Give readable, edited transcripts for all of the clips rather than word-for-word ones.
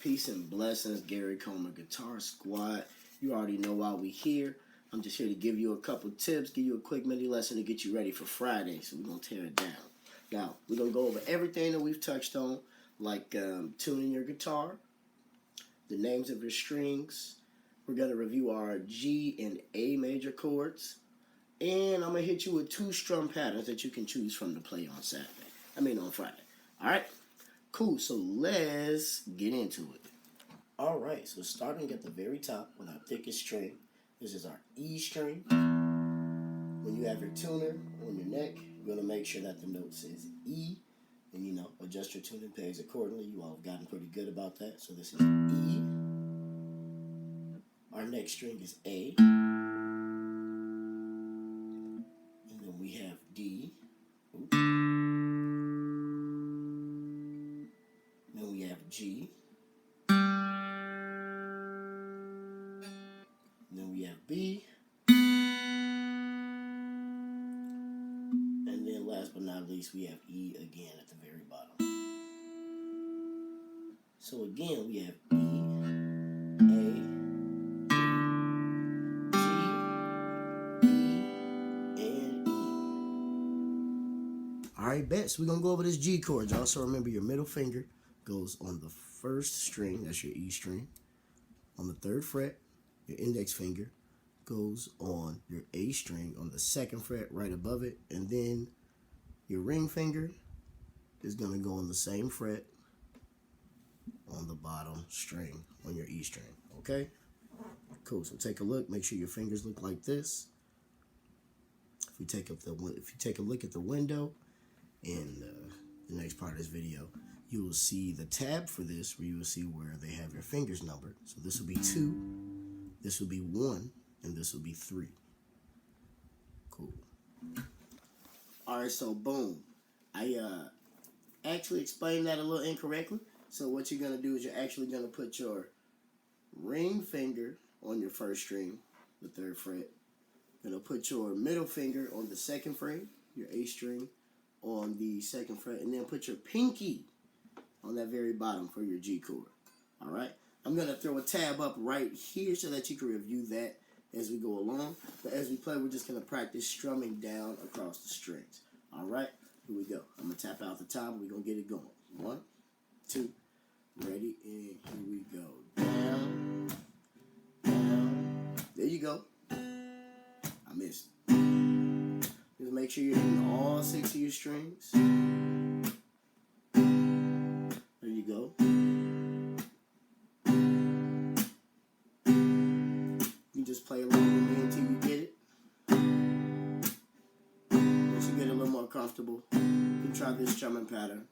Peace and blessings, Gary Comer Guitar Squad. You already know why we here. I'm just here to give you a couple tips, give you a quick mini lesson to get you ready for Friday. So we're going to tear it down. Now, we're going to go over everything that we've touched on, like tuning your guitar, the names of your strings. We're going to review our G and A major chords. And I'm going to hit you with 2 strum patterns that you can choose from to play on Friday. All right? Cool, so let's get into it. All right, so starting at the very top with our thickest string, this is our E string. When you have your tuner on your neck, you're going to make sure that the note says E, and adjust your tuning pegs accordingly. You all have gotten pretty good about that. So this is E. Our next string is A. And then we have D. Oops. Then we have G. Then we have B. And then last but not least, we have E again at the very bottom. So again, we have E, A, G, E, and E. Alright, bet. So we're going to go over this G chord. Also remember your middle finger goes on the first string, that's your E string. On the 3rd fret, your index finger goes on your A string on the 2nd fret right above it, and then your ring finger is going to go on the same fret on the bottom string on your E string. Okay? Cool. So take a look. Make sure your fingers look like this. If you take a look at the window in the next part of this video, you will see the tab for this, where you will see where they have your fingers numbered. So this will be 2, this will be 1, and this will be 3. Cool. Alright, so boom. I actually explained that a little incorrectly. So what you're going to do is you're actually going to put your ring finger on your 1st string, the 3rd fret. You're going to put your middle finger on the 2nd fret, your A string, on the 2nd fret, and then put your pinky on that very bottom for your G chord. Alright? I'm going to throw a tab up right here so that you can review that as we go along. But as we play, we're just going to practice strumming down across the strings. Alright? Here we go. I'm going to tap out the top and we're going to get it going. 1, 2, ready, and here we go. Down, down. There you go. I missed. Just make sure you're hitting all 6 of your strings. There you go. You just play along with me until you get it. Once you get a little more comfortable, you can try this strumming pattern.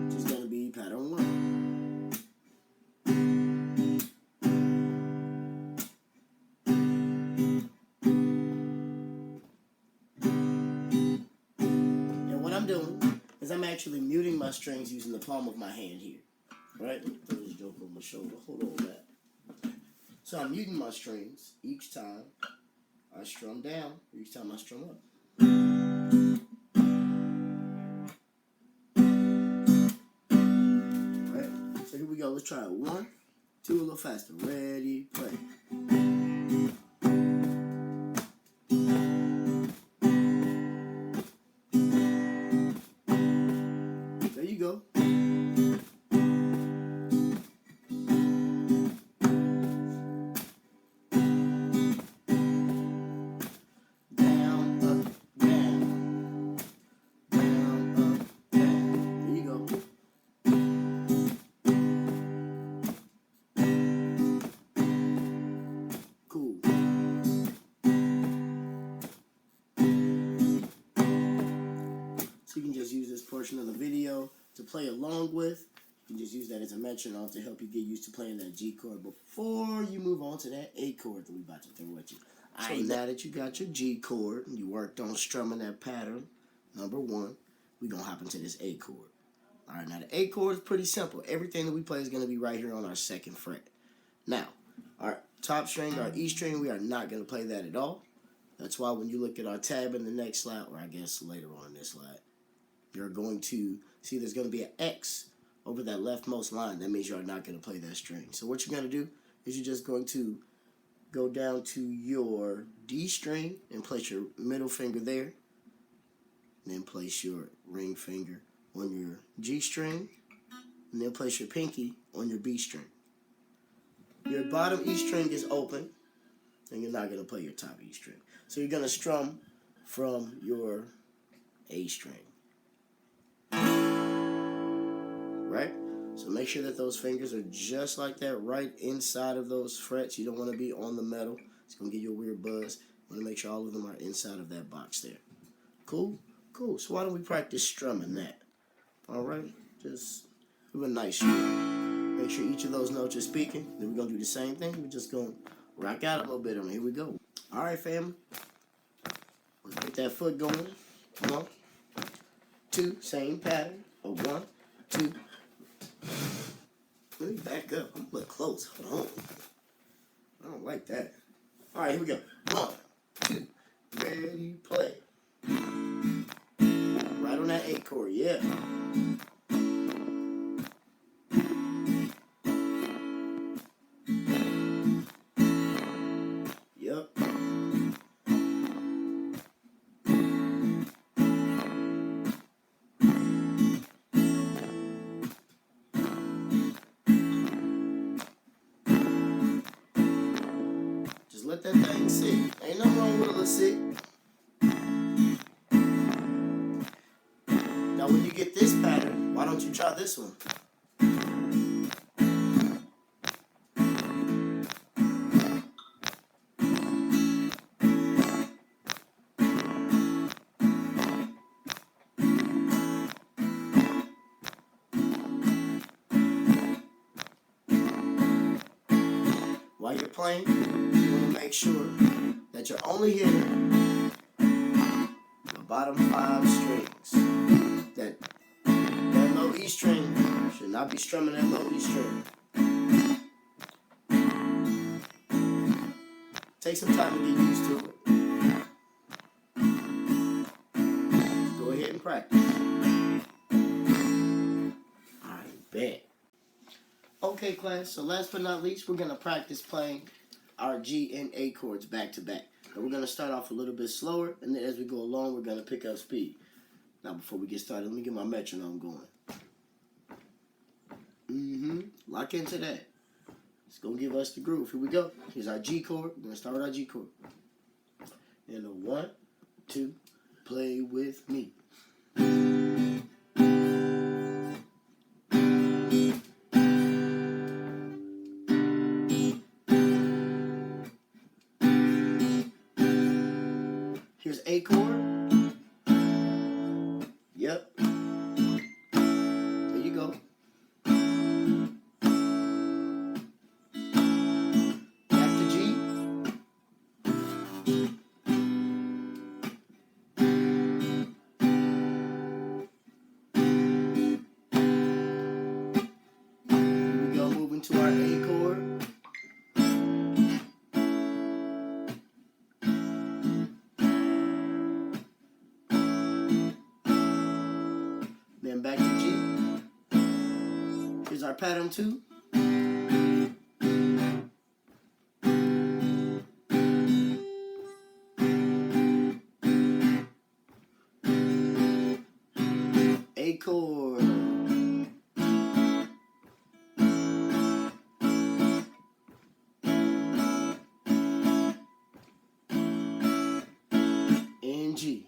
It's just going to be pattern 1. I'm actually muting my strings using the palm of my hand here. Right? Let me throw this joke on my shoulder. Hold on that. So I'm muting my strings each time I strum down, each time I strum up. Alright, so here we go. Let's try it. 1, 2, a little faster. Ready, play. Go. You can just use this portion of the video to play along with. You can just use that as a metronome to help you get used to playing that G chord before you move on to that A chord that we're about to throw at you. So now that you got your G chord and you worked on strumming that pattern, number 1, we're going to hop into this A chord. All right, now the A chord is pretty simple. Everything that we play is going to be right here on our 2nd fret. Now, our top string, our E string, we are not going to play that at all. That's why when you look at our tab in the next slide, or I guess later on in this slide, you're going to see there's going to be an X over that leftmost line, that means you're not going to play that string. So what you're going to do is you're just going to go down to your D string and place your middle finger there. And then place your ring finger on your G string. And then place your pinky on your B string. Your bottom E string is open, and you're not going to play your top E string. So you're going to strum from your A string. Right? So make sure that those fingers are just like that, right inside of those frets. You don't want to be on the metal. It's going to give you a weird buzz. You want to make sure all of them are inside of that box there. Cool? Cool. So why don't we practice strumming that? All right? Just do a nice strum. Make sure each of those notes are speaking. Then we're going to do the same thing. We're just going to rock out a little bit on it. Here we go. All right, family. Let's get that foot going. 1, 2, same pattern. 1, 2. Let me back up. I'm a little close. Hold on. I don't like that. All right, here we go. 1, 2, ready, play. Right on that A chord, yeah. Yep. Just let that thing sit. Ain't nothing wrong with it, let's sit. Now when you get this pattern, why don't you try this one? While you're playing, you want to make sure that you're only hitting the bottom 5 strings. That low E string should not be strumming that low E string. Take some time to get used to it. Go ahead and practice. I bet. Okay, class, so last but not least, we're going to practice playing our G and A chords back to back. And we're going to start off a little bit slower, and then as we go along, we're going to pick up speed. Now, before we get started, let me get my metronome going. Lock into that. It's going to give us the groove. Here we go. Here's our G chord. We're going to start with our G chord. And a 1, 2, play with me. Here's A chord. Yep. There you go. Back to G. Here we go, moving to our A chord. Then back to G. Here's our pattern 2. A chord. And G.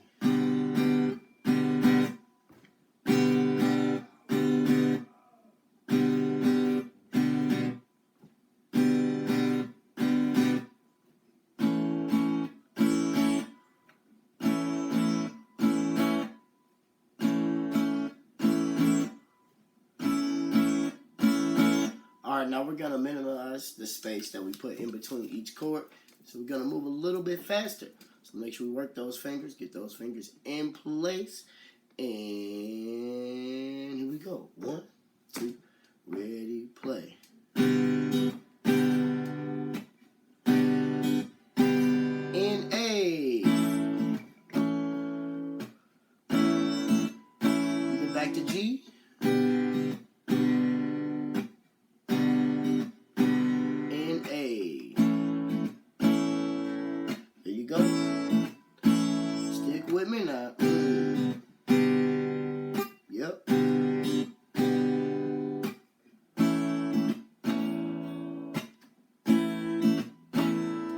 Alright, now we're going to minimize the space that we put in between each chord. So we're going to move a little bit faster. So make sure we work those fingers, get those fingers in place. And here we go. 1, 2, ready, play. In A. Then back to G. me now. Yep.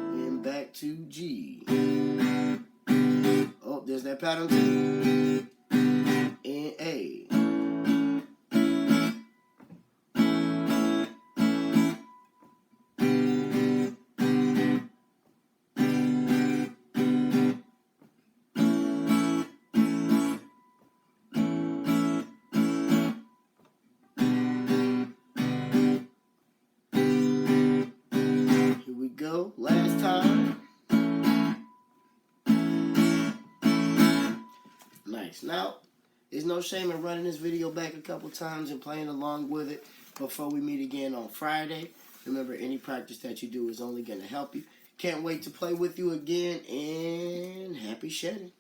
And back to G. Oh, there's that pattern too. And A. Here we go. Last time. Nice. Now, there's no shame in running this video back a couple times and playing along with it before we meet again on Friday. Remember, any practice that you do is only going to help you. Can't wait to play with you again, and happy shedding.